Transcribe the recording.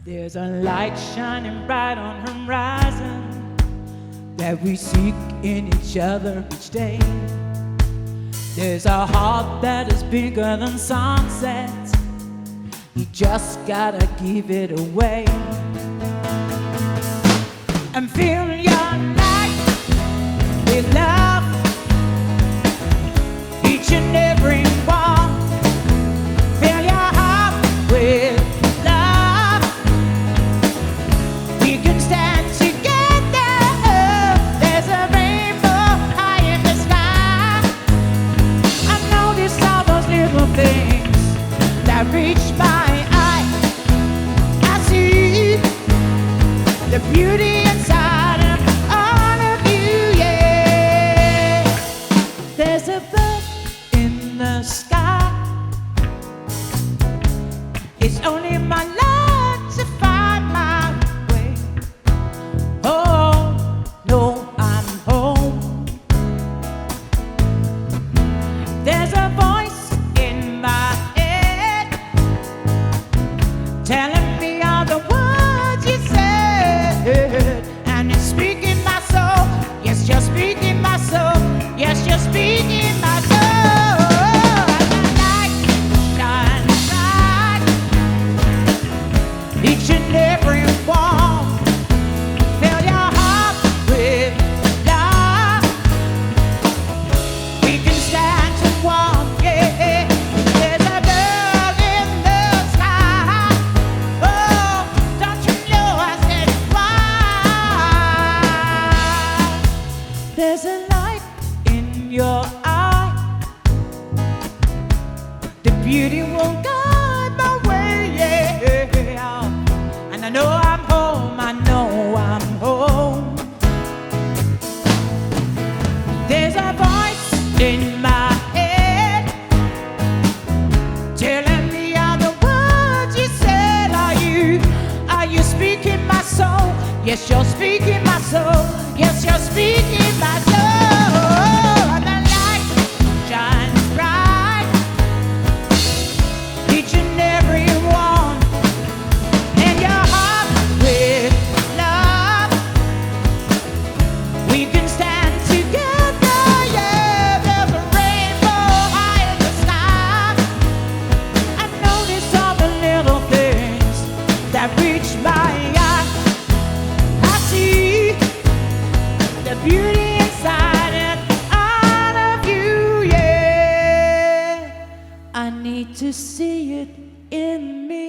There's a light shining bright on the horizon that we seek in each other each day. There's a heart that is bigger than sunset. You just gotta give it away and fill your life with love, each and every one. Fill your heart with love. We can stand together. There's a rainbow high in the sky. I notice all those little things that reach my eye. I see the beauty inside of all of you, yeah. There's a bird in the sky. It's only my luck to find my way. Oh, no, I'm home. There's a voice in my head telling me all the words you said, and it's speaking my soul. Yes, you're speaking my soul. Yes, you're speaking my soul. And the light shines bright, each and every one. Fill your heart with love. We can stand to one, yeah. There's a bird in the sky. Oh, don't you know I said why? There's a light in your eye. The beauty will guide my way, yeah. And I know I'm home, I know I'm home. There's a voice in my head telling me all the words you said. Are you speaking my soul? Yes, you're speaking my soul. Yes, you're speaking my soul. And the light shines bright, each and every one. And your heart with love. We can stand together, yeah. There's a rainbow high in the sky. I notice all the little things that reach my eye. I see the beauty inside and out of you, yeah. I need to see it in me.